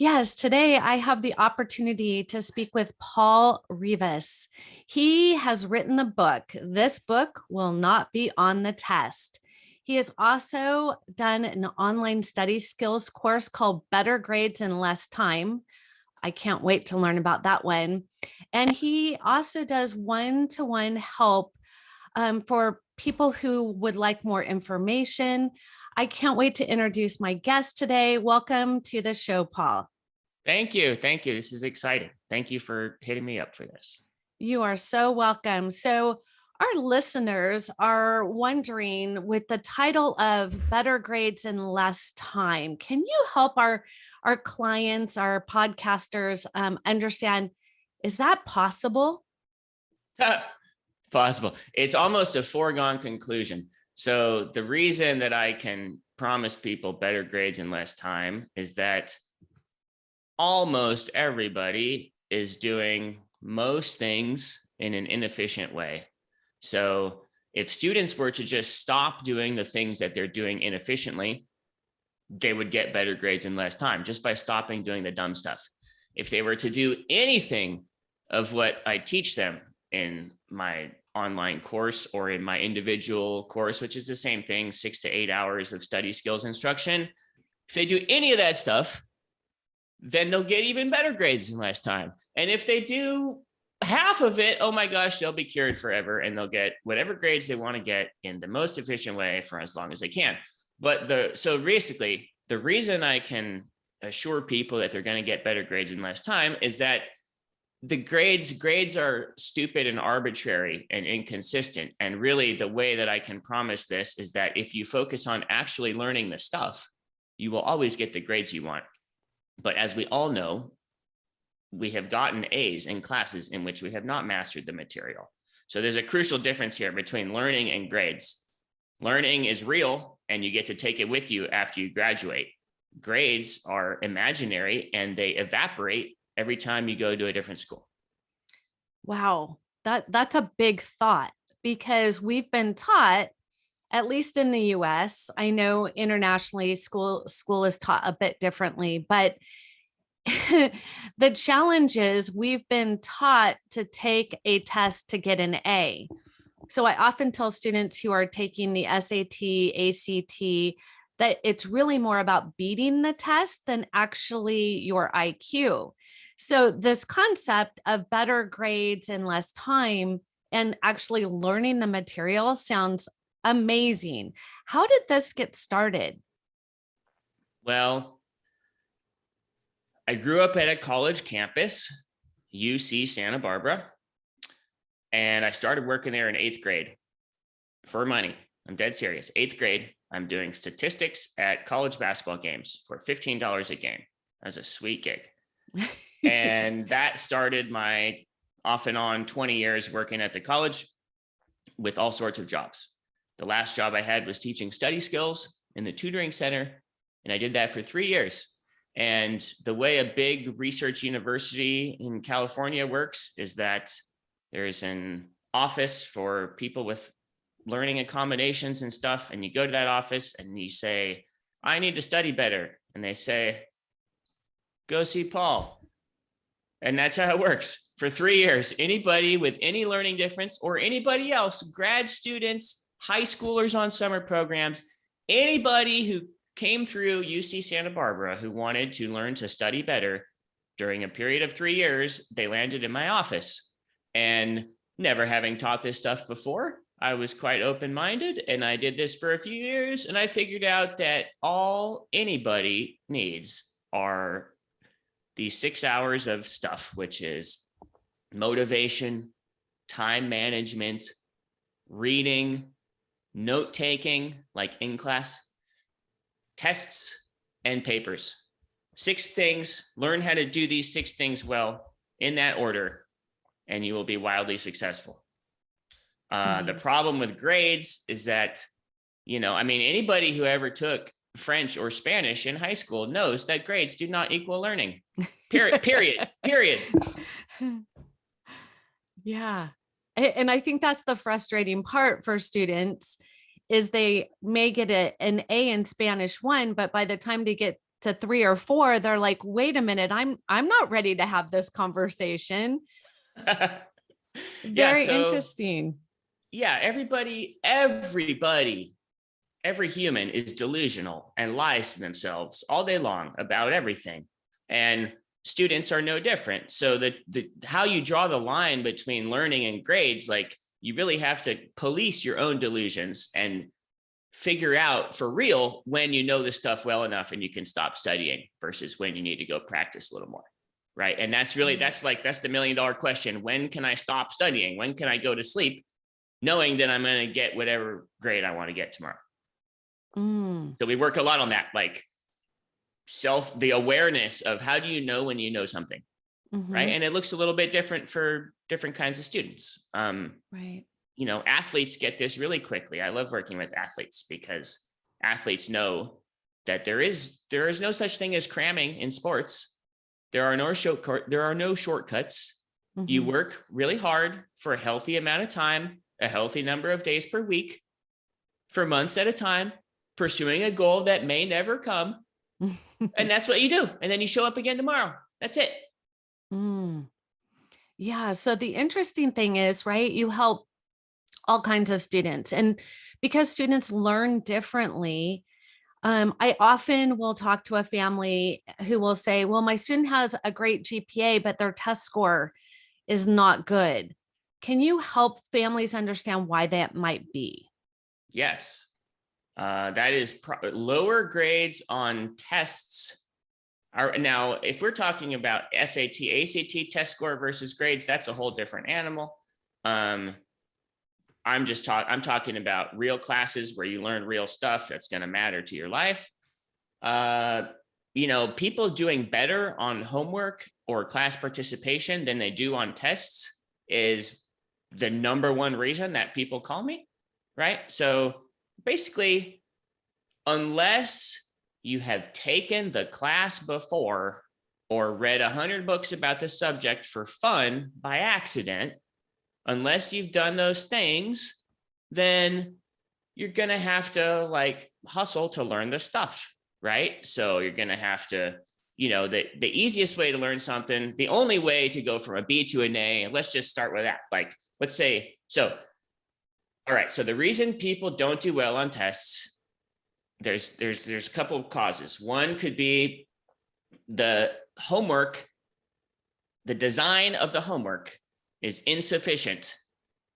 Yes, today I have the opportunity to speak with Paul Rivas. He has written the book, This Book Will Not Be on the Test. He has also done an online study skills course called Better Grades in Less Time. I can't wait to learn about that one. And he also does one-to-one help for people who would like more information. I can't wait to introduce my guest today. Welcome to the show, Paul. Thank you. Thank you. This is exciting. Thank you for hitting me up for this. You are so welcome. So, our listeners are wondering, with the title of Better Grades in Less Time, can you help our clients, our podcasters understand, is that possible? Possible. It's almost a foregone conclusion. So the reason that I can promise people better grades in less time is that almost everybody is doing most things in an inefficient way. So if students were to just stop doing the things that they're doing inefficiently, they would get better grades in less time just by stopping doing the dumb stuff. If they were to do anything of what I teach them in my online course or in my individual course, which is the same thing, 6 to 8 hours of study skills instruction, if they do any of that stuff, then they'll get even better grades in less time. And if they do half of it, oh my gosh, they'll be cured forever and they'll get whatever grades they want to get in the most efficient way for as long as they can. So basically, the reason I can assure people that they're going to get better grades in less time is that the grades are stupid and arbitrary and inconsistent. And really the way that I can promise this is that if you focus on actually learning the stuff, you will always get the grades you want. But as we all know, we have gotten A's in classes in which we have not mastered the material. So there's a crucial difference here between learning and grades. Learning is real and you get to take it with you after you graduate. Grades are imaginary and they evaporate every time you go to a different school. Wow, that's a big thought, because we've been taught, at least in the US, I know internationally school is taught a bit differently, but the challenge is we've been taught to take a test to get an A. So I often tell students who are taking the SAT, ACT, that it's really more about beating the test than actually your IQ. So this concept of better grades in less time and actually learning the material sounds amazing. How did this get started? Well, I grew up at a college campus, UC Santa Barbara, and I started working there in 8th grade for money. I'm dead serious. 8th grade, I'm doing statistics at college basketball games for $15 a game. That was a sweet gig. And that started my off and on 20 years working at the college with all sorts of jobs. The last job I had was teaching study skills in the tutoring center, and I did that for 3 years. And the way a big research university in California works is that there's an office for people with learning accommodations and stuff. And you go to that office and you say, I need to study better. And they say, go see Paul. And that's how it works for 3 years. Anybody with any learning difference or anybody else, grad students, high schoolers on summer programs, anybody who came through UC Santa Barbara who wanted to learn to study better during a period of 3 years, they landed in my office. And never having taught this stuff before, I was quite open-minded and I did this for a few years and I figured out that all anybody needs are these 6 hours of stuff, which is motivation, time management, reading, note-taking, like in class, tests, and papers. 6 things. Learn how to do these 6 things well in that order, and you will be wildly successful. The problem with grades is that, anybody who ever took French or Spanish in high school knows that grades do not equal learning. Period. Yeah. And I think that's the frustrating part for students is they may get an A in Spanish 1, but by the time they get to 3 or 4, they're like, wait a minute, I'm not ready to have this conversation. Yeah. Very So interesting. yeah, every human is delusional and lies to themselves all day long about everything. And students are no different. So the how you draw the line between learning and grades, like you really have to police your own delusions and figure out for real when you know this stuff well enough and you can stop studying versus when you need to go practice a little more. Right. And that's the $1 million question. When can I stop studying? When can I go to sleep, knowing that I'm going to get whatever grade I want to get tomorrow? So we work a lot on that, like the awareness of how do you know when you know something, right? And it looks a little bit different for different kinds of students. Right. You know, athletes get this really quickly. I love working with athletes because athletes know that there is no such thing as cramming in sports. There are no shortcuts. You work really hard for a healthy amount of time, a healthy number of days per week, for months at a time, pursuing a goal that may never come. And that's what you do. And then you show up again tomorrow. That's it. Yeah. So the interesting thing is, right, you help all kinds of students. And because students learn differently, I often will talk to a family who will say, well, my student has a great GPA, but their test score is not good. Can you help families understand why that might be? Yes. That is lower grades on tests are now, if we're talking about SAT, ACT test score versus grades, that's a whole different animal. I'm talking about real classes where you learn real stuff that's going to matter to your life. You know, people doing better on homework or class participation than they do on tests is the number one reason that people call me, right? So basically, unless you have taken the class before or read 100 books about the subject for fun by accident, unless you've done those things, then you're going to have to like hustle to learn the stuff, right? So you're going to have to, you know, the easiest way to learn something, the only way to go from a B to an A, let's just start with that. Like, let's say, so, all right. So the reason people don't do well on tests, there's a couple of causes. One could be the homework, the design of the homework is insufficient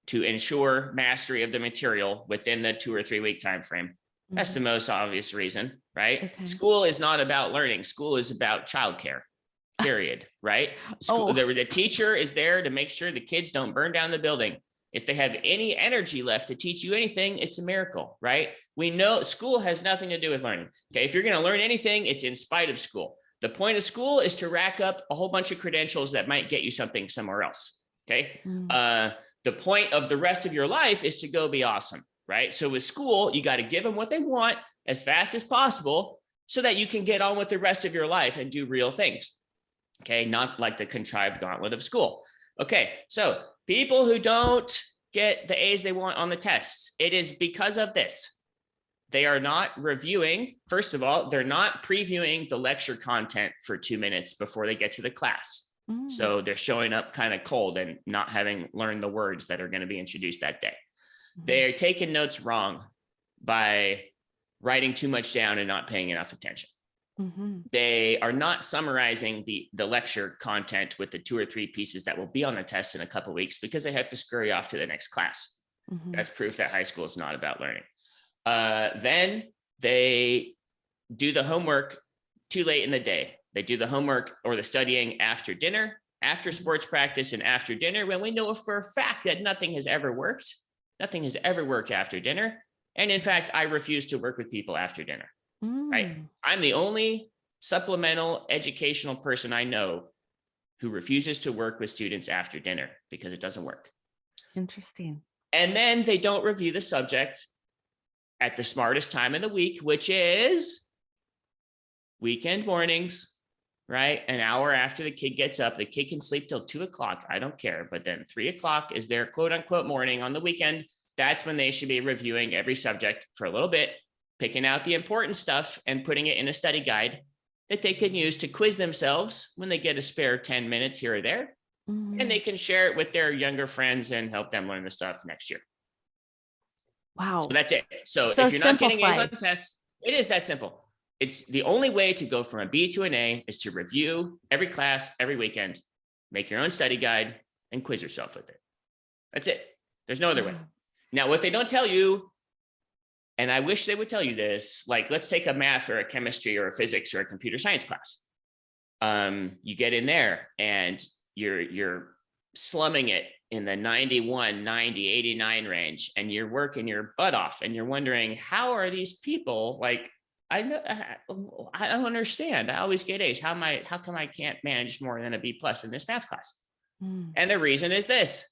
to ensure mastery of the material within the 2 or 3 week time frame. That's the most obvious reason, right? Okay. School is not about learning. School is about childcare, period, right? The teacher is there to make sure the kids don't burn down the building. If they have any energy left to teach you anything, it's a miracle, right? We know school has nothing to do with learning. Okay, if you're going to learn anything, it's in spite of school. The point of school is to rack up a whole bunch of credentials that might get you something somewhere else. Okay. The point of the rest of your life is to go be awesome, right? So with school, you got to give them what they want as fast as possible so that you can get on with the rest of your life and do real things. Okay. Not like the contrived gauntlet of school. Okay. So people who don't get the A's they want on the tests, it is because of this. They are not reviewing. First of all, they're not previewing the lecture content for 2 minutes before they get to the class. So they're showing up kind of cold and not having learned the words that are going to be introduced that day. They're taking notes wrong by writing too much down and not paying enough attention. They are not summarizing the lecture content with the 2 or 3 pieces that will be on the test in a couple of weeks because they have to scurry off to the next class. That's proof that high school is not about learning. Then they do the homework too late in the day. They do the homework or the studying after dinner, after sports practice, and after dinner, when we know for a fact that nothing has ever worked. Nothing has ever worked after dinner. And in fact, I refuse to work with people after dinner. Right? I'm the only supplemental educational person I know who refuses to work with students after dinner because it doesn't work. Interesting. And then they don't review the subject at the smartest time in the week, which is weekend mornings, right? An hour after the kid gets up. The kid can sleep till 2 o'clock. I don't care. But then 3 o'clock is their quote unquote morning on the weekend. That's when they should be reviewing every subject for a little bit, picking out the important stuff and putting it in a study guide that they can use to quiz themselves when they get a spare 10 minutes here or there. And they can share it with their younger friends and help them learn the stuff next year. Wow. So that's it. So So if you're not getting A's simplify. on tests, it is that simple. It's the only way to go from a B to an A is to review every class, every weekend, make your own study guide, and quiz yourself with it. That's it. There's no other way. Now, what they don't tell you, and I wish they would tell you this, like, let's take a math or a chemistry or a physics or a computer science class. You get in there and you're slumming it in the 91, 90, 89 range, and you're working your butt off, and you're wondering, how are these people, like, I don't understand. I always get A's. How come I can't manage more than a B+ in this math class? And the reason is this: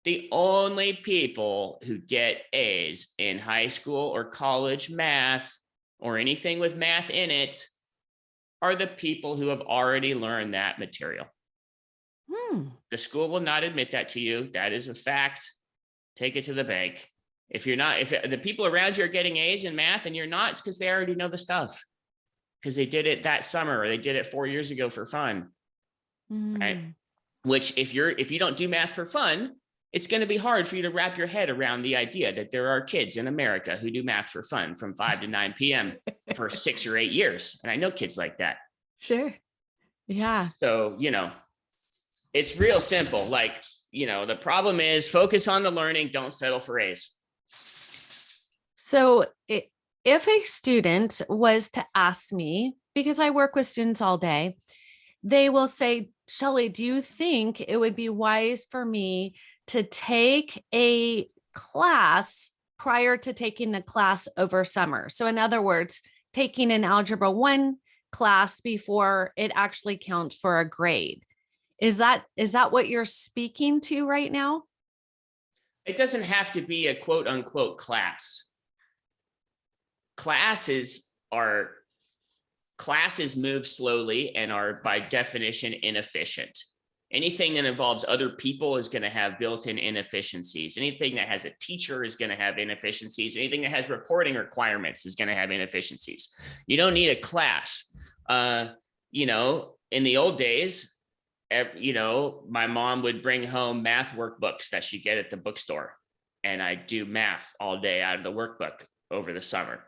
the only people who get A's in high school or college math or anything with math in it are the people who have already learned that material. The school will not admit that to you. That is a fact. Take it to the bank. If the people around you are getting A's in math and you're not, it's because they already know the stuff, because they did it that summer or they did it 4 years ago for fun. Right? Which if you don't do math for fun, it's going to be hard for you to wrap your head around the idea that there are kids in America who do math for fun from 5 to 9 p.m. for 6 or 8 years. And I know kids like that. Sure. Yeah. So, it's real simple. Like, the problem is focus on the learning. Don't settle for A's. So if a student was to ask me, because I work with students all day, they will say, Shellee, do you think it would be wise for me to take a class prior to taking the class over summer? So in other words, taking an Algebra 1 class before it actually counts for a grade. Is that what you're speaking to right now? It doesn't have to be a quote unquote class. Classes move slowly and are by definition inefficient. Anything that involves other people is going to have built-in inefficiencies. Anything that has a teacher is going to have inefficiencies. Anything that has reporting requirements is going to have inefficiencies. You don't need a class. In the old days, my mom would bring home math workbooks that she'd get at the bookstore, and I'd do math all day out of the workbook over the summer.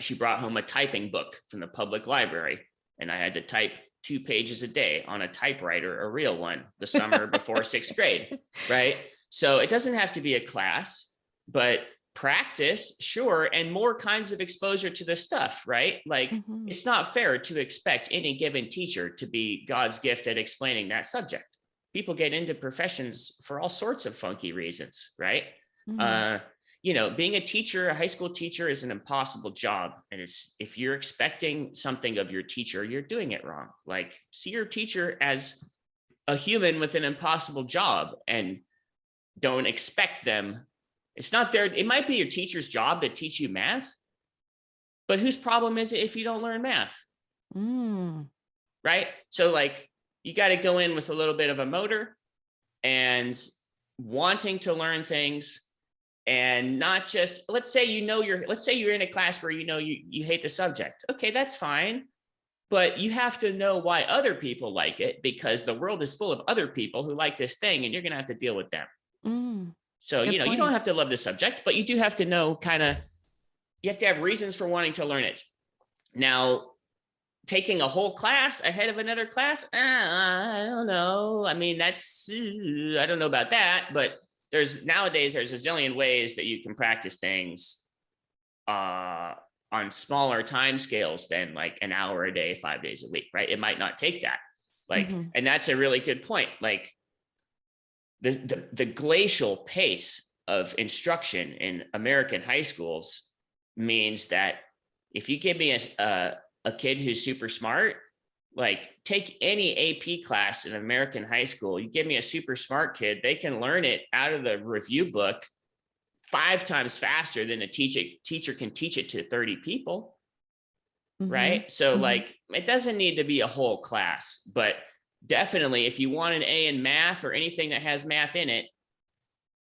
She brought home a typing book from the public library, and I had to type 2 pages a day on a typewriter, a real one, the summer before 6th grade, right? So it doesn't have to be a class, but practice, sure, and more kinds of exposure to the stuff, right? Like, it's not fair to expect any given teacher to be God's gift at explaining that subject. People get into professions for all sorts of funky reasons, right? Being a teacher, a high school teacher, is an impossible job. And if you're expecting something of your teacher, you're doing it wrong. Like, see your teacher as a human with an impossible job and don't expect them. It's not their, it might be your teacher's job to teach you math, but whose problem is it if you don't learn math? Right? So, like, you got to go in with a little bit of a motor and wanting to learn things. And not just, let's say you're in a class where you hate the subject. Okay, that's fine. But you have to know why other people like it, because the world is full of other people who like this thing, and you're going to have to deal with them. So, you don't have to love the subject, but you do have to know you have to have reasons for wanting to learn it. Now, taking a whole class ahead of another class, I don't know. I mean, I don't know about that, but nowadays there's a zillion ways that you can practice things on smaller time scales than like an hour a day, 5 days a week, right? It might not take that. And that's a really good point. Like, the glacial pace of instruction in American high schools means that if you give me a kid who's super smart, like, take any AP class in American high school, you give me a super smart kid, they can learn it out of the review book 5 times faster than a teacher can teach it to 30 people. Right? So like, it doesn't need to be a whole class, but definitely if you want an A in math or anything that has math in it,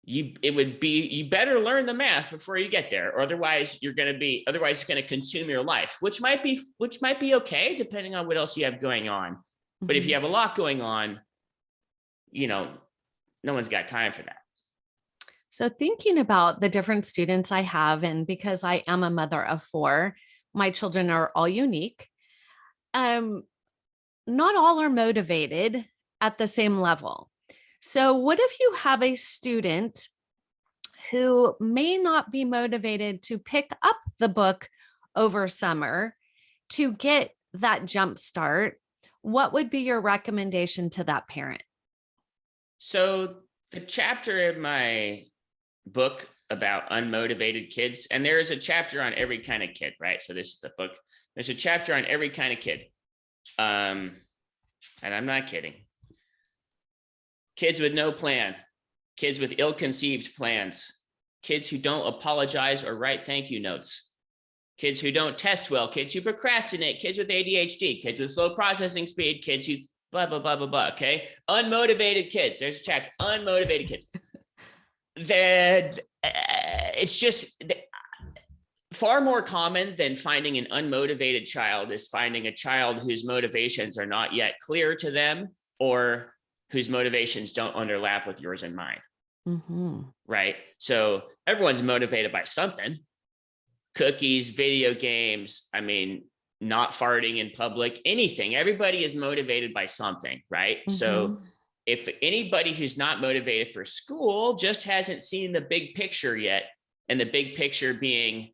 you better learn the math before you get there, or otherwise it's going to consume your life, which might be okay depending on what else you have going on. But if you have a lot going on, no one's got time for that. So thinking about the different students I have, and because I am a mother of 4, my children are all unique. Not all are motivated at the same level. So what if you have a student who may not be motivated to pick up the book over summer to get that jump start? What would be your recommendation to that parent? So the chapter in my book about unmotivated kids, and there is a chapter on every kind of kid, right? So this is the book. There's a chapter on every kind of kid. And I'm not kidding. Kids with no plan, kids with ill-conceived plans, kids who don't apologize or write thank you notes, kids who don't test well, kids who procrastinate, kids with ADHD, kids with slow processing speed, kids who blah, blah, blah, blah, blah, okay? Unmotivated kids. There's a chapter, unmotivated kids. It's just far more common than finding an unmotivated child is finding a child whose motivations are not yet clear to them, or whose motivations don't underlap with yours and mine. Mm-hmm. Right? So everyone's motivated by something. Cookies, video games, not farting in public, anything. Everybody is motivated by something, right? Mm-hmm. So if anybody who's not motivated for school just hasn't seen the big picture yet, and the big picture being,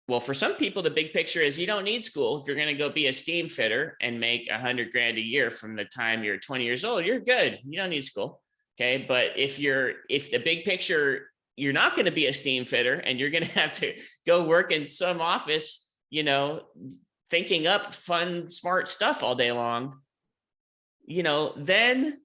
well, for some people, the big picture is you don't need school. If you're going to go be a steam fitter and make $100,000 a year from the time you're 20 years old, you're good. You don't need school. Okay. But if the big picture, you're not going to be a steam fitter and you're going to have to go work in some office, thinking up fun, smart stuff all day long, then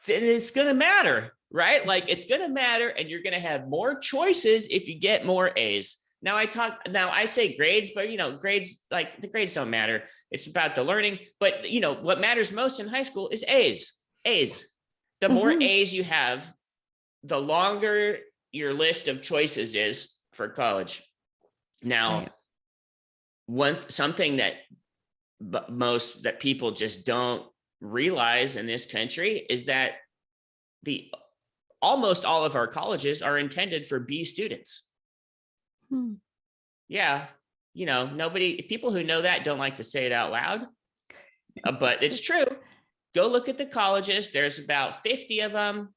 it's going to matter, right? Like it's going to matter, and you're going to have more choices if you get more A's. Now I say grades, but grades, like the grades don't matter. It's about the learning. But what matters most in high school is A's. The more A's you have, the longer your list of choices is for college. Now, something that people just don't realize in this country is that almost all of our colleges are intended for B students. Yeah. People who know that don't like to say it out loud, but it's true. Go look at the colleges. There's about 50 of them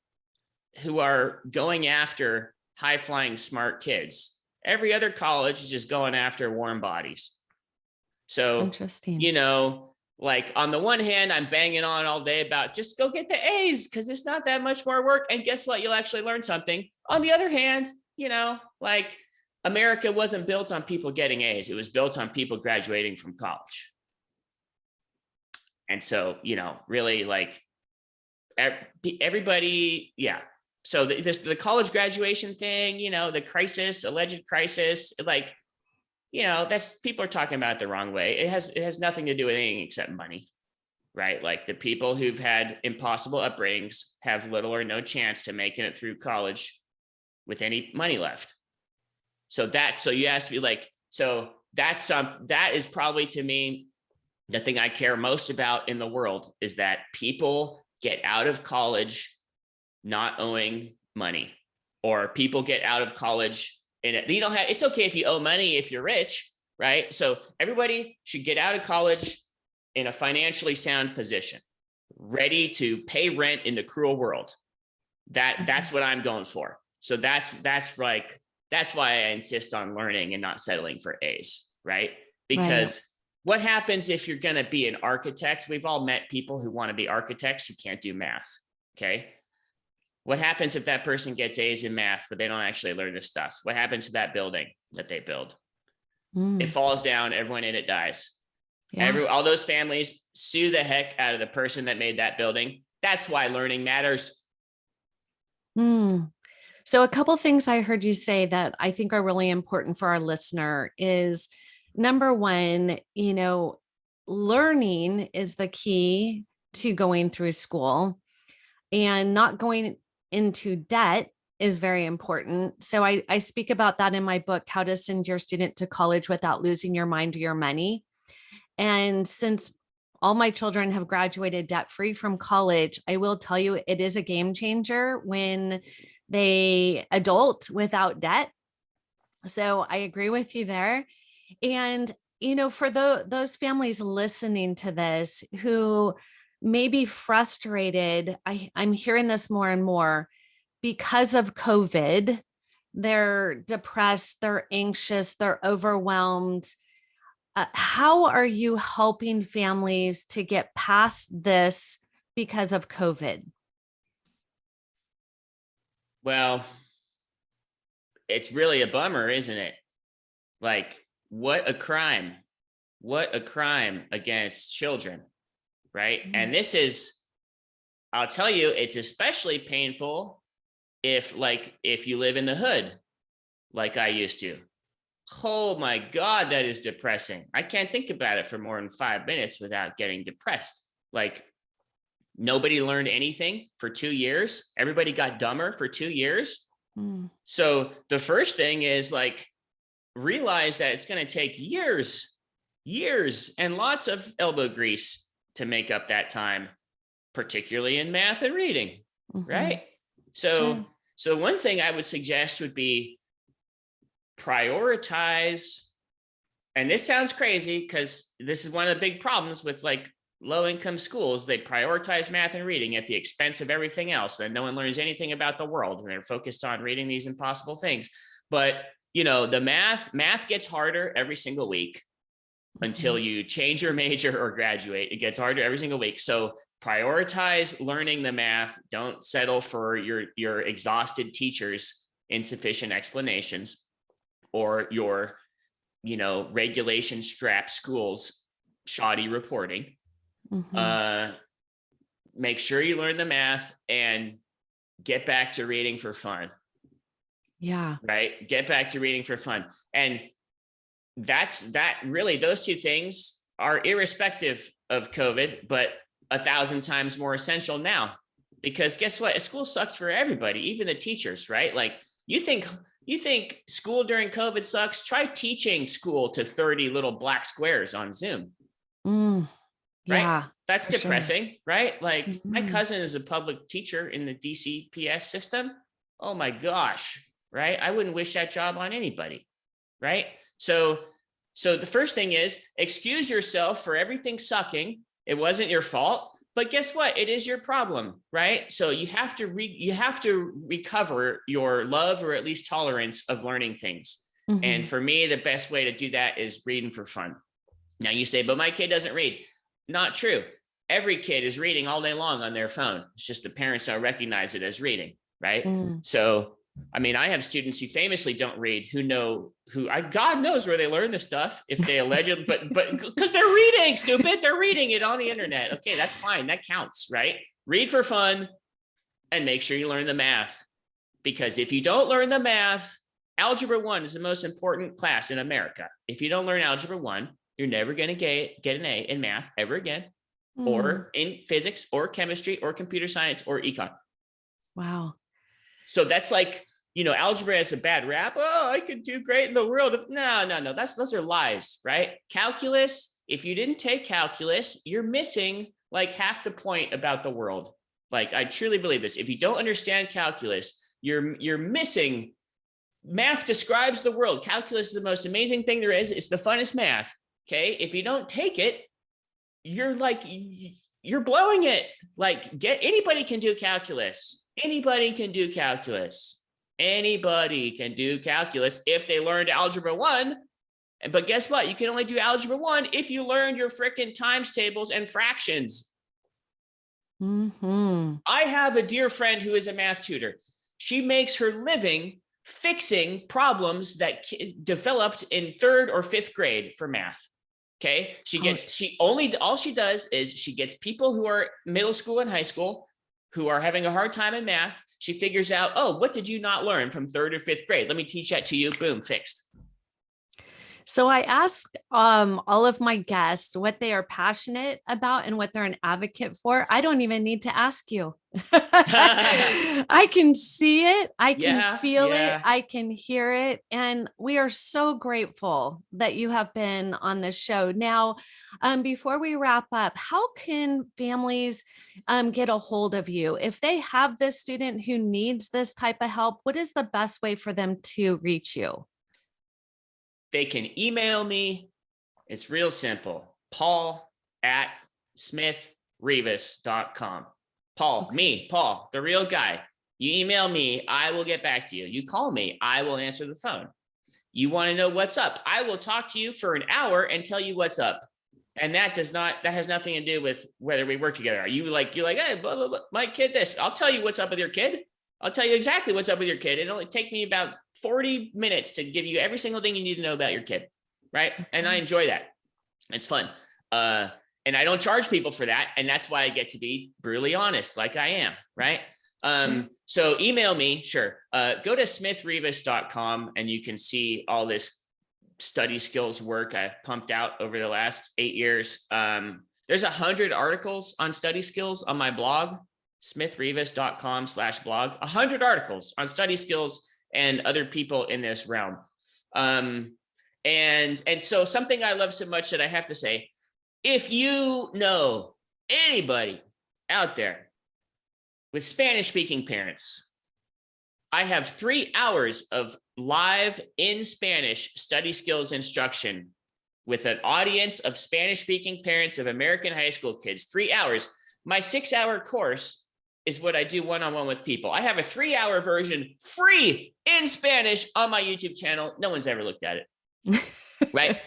who are going after high flying, smart kids. Every other college is just going after warm bodies. So, interesting. Like on the one hand, I'm banging on all day about just go get the A's because it's not that much more work. And guess what? You'll actually learn something. On the other hand, like America wasn't built on people getting A's. It was built on people graduating from college. And so, really like everybody, yeah. So the college graduation thing, the alleged crisis, like, that's, people are talking about it the wrong way. It has nothing to do with anything except money, right? Like the people who've had impossible upbringings have little or no chance to making it through college with any money left. So you asked me like, so that is probably to me, the thing I care most about in the world is that people get out of college not owing money, or people get out of college and it's okay if you owe money if you're rich, right? So everybody should get out of college in a financially sound position, ready to pay rent in the cruel world. That's what I'm going for. So that's why I insist on learning and not settling for A's, right? Because what happens if you're going to be an architect? We've all met people who want to be architects who can't do math. Okay. What happens if that person gets A's in math, but they don't actually learn this stuff? What happens to that building that they build? It falls down. Everyone in it dies. Yeah. All those families sue the heck out of the person that made that building. That's why learning matters. So a couple things I heard you say that I think are really important for our listener is, number one, learning is the key to going through school, and not going into debt is very important. So I speak about that in my book, How to Send Your Student to College Without Losing Your Mind or Your Money. And since all my children have graduated debt-free from college, I will tell you it is a game changer when they adult without debt. So I agree with you there. And, for those families listening to this who may be frustrated, I'm hearing this more and more because of COVID, they're depressed, they're anxious, they're overwhelmed. How are you helping families to get past this because of COVID? Well, it's really a bummer, isn't it? Like, what a crime against children, right? Mm-hmm. And this is, I'll tell you, it's especially painful if you live in the hood, like I used to. Oh my God, that is depressing. I can't think about it for more than 5 minutes without getting depressed. Like, nobody learned anything for 2 years. Everybody got dumber for 2 years. Mm. So the first thing is realize that it's going to take years and lots of elbow grease to make up that time, particularly in math and reading, right? So one thing I would suggest would be prioritize, and this sounds crazy because this is one of the big problems with low-income schools. They prioritize math and reading at the expense of everything else, and no one learns anything about the world, and they're focused on reading these impossible things. But the math gets harder every single week until you change your major or graduate. It gets harder every single week. So prioritize learning the math. Don't settle for your exhausted teachers' insufficient explanations or your, regulation strapped schools shoddy reporting. Make sure you learn the math and get back to reading for fun. Yeah. Right. Get back to reading for fun. And really, those two things are irrespective of COVID, but 1,000 times more essential now, because guess what? School sucks for everybody, even the teachers, right? Like, you think school during COVID sucks? Try teaching school to 30 little black squares on Zoom. Right? Yeah, that's depressing, sure. Right? Like, my cousin is a public teacher in the DCPS system. Oh my gosh. Right? I wouldn't wish that job on anybody. Right? So the first thing is excuse yourself for everything sucking. It wasn't your fault, but guess what? It is your problem, right? So you have to recover your love, or at least tolerance, of learning things. And for me, the best way to do that is reading for fun. Now you say, but my kid doesn't read. Not true. Every kid is reading all day long on their phone. It's just the parents don't recognize it as reading, right? So, I mean, I have students who famously don't read, God knows where they learn this stuff, if they allegedly, but because they're reading, stupid, they're reading it on the internet. Okay, that's fine. That counts, right? Read for fun and make sure you learn the math, because if you don't learn the math, Algebra 1 is the most important class in America. If you don't learn Algebra 1, you're never going to get an A in math ever again, or in physics or chemistry or computer science or econ. Wow. So that's algebra has a bad rap. Oh, I could do great in the world. No. Those are lies, right? Calculus, if you didn't take calculus, you're missing half the point about the world. I truly believe this. If you don't understand calculus, you're missing. Math describes the world. Calculus is the most amazing thing there is. It's the funnest math. Okay. If you don't take it, you're blowing it. Anybody can do calculus. Anybody can do calculus. Anybody can do calculus if they learned Algebra 1. But guess what? You can only do Algebra 1 if you learn your frickin' times tables and fractions. I have a dear friend who is a math tutor. She makes her living fixing problems that developed in 3rd or 5th grade for math. Okay. All she does is she gets people who are middle school and high school who are having a hard time in math. She figures out, what did you not learn from 3rd or 5th grade? Let me teach that to you. Boom, fixed. So I ask all of my guests what they are passionate about and what they're an advocate for. I don't even need to ask you. I can see it, I can Yeah, feel it, yeah. I can hear it. And we are so grateful that you have been on this show. Now, before we wrap up, how can families get a hold of you? If they have this student who needs this type of help, what is the best way for them to reach you? They can email me. It's real simple. Paul at SmithRivas.com. Paul, Okay. me, Paul, the real guy. You email me, I will get back to you. You call me, I will answer the phone. You want to know what's up? I will talk to you for an hour and tell you what's up. And that has nothing to do with whether we work together. You're like, hey, blah, blah, blah, my kid, this. I'll tell you what's up with your kid. I'll tell you exactly what's up with your kid. It'll only take me about 40 minutes to give you every single thing you need to know about your kid. Right. Okay. And I enjoy that. It's fun. And I don't charge people for that. And that's why I get to be brutally honest, like I am. Right. Sure. So email me. Sure. Go to SmithRivas.com and you can see all this study skills work I've pumped out over the last 8 years. There's 100 articles on study skills on my blog, SmithRivas.com/blog, 100 articles on study skills and other people in this realm. And so something I love so much that I have to say, if you know anybody out there with Spanish speaking parents, I have 3 hours of live in Spanish study skills instruction with an audience of Spanish speaking parents of American high school kids, 3 hours. My 6-hour course is what I do one-on-one with people. I have a 3-hour version free in Spanish on my YouTube channel. No one's ever looked at it. Right.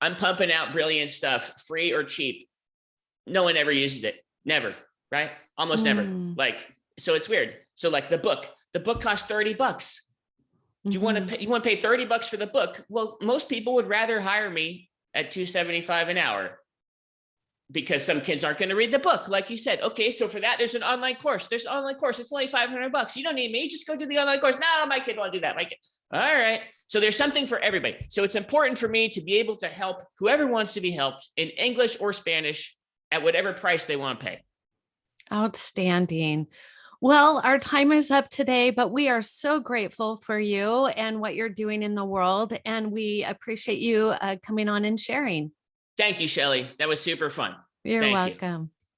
I'm pumping out brilliant stuff, free or cheap. No one ever uses it. Never. Right. Almost never. Like, so it's weird. So like the book costs $30. Do you want to pay $30 for the book? Well, most people would rather hire me at $275 an hour because some kids aren't going to read the book. Like you said, okay, so for that, there's an online course. It's only $500. You don't need me. Just go do the online course. No, my kid won't do that. All right. So there's something for everybody. So it's important for me to be able to help whoever wants to be helped in English or Spanish at whatever price they want to pay. Outstanding. Well, our time is up today, but we are so grateful for you and what you're doing in the world. And we appreciate you coming on and sharing. Thank you, Shellee. That was super fun. You're Thank you. welcome.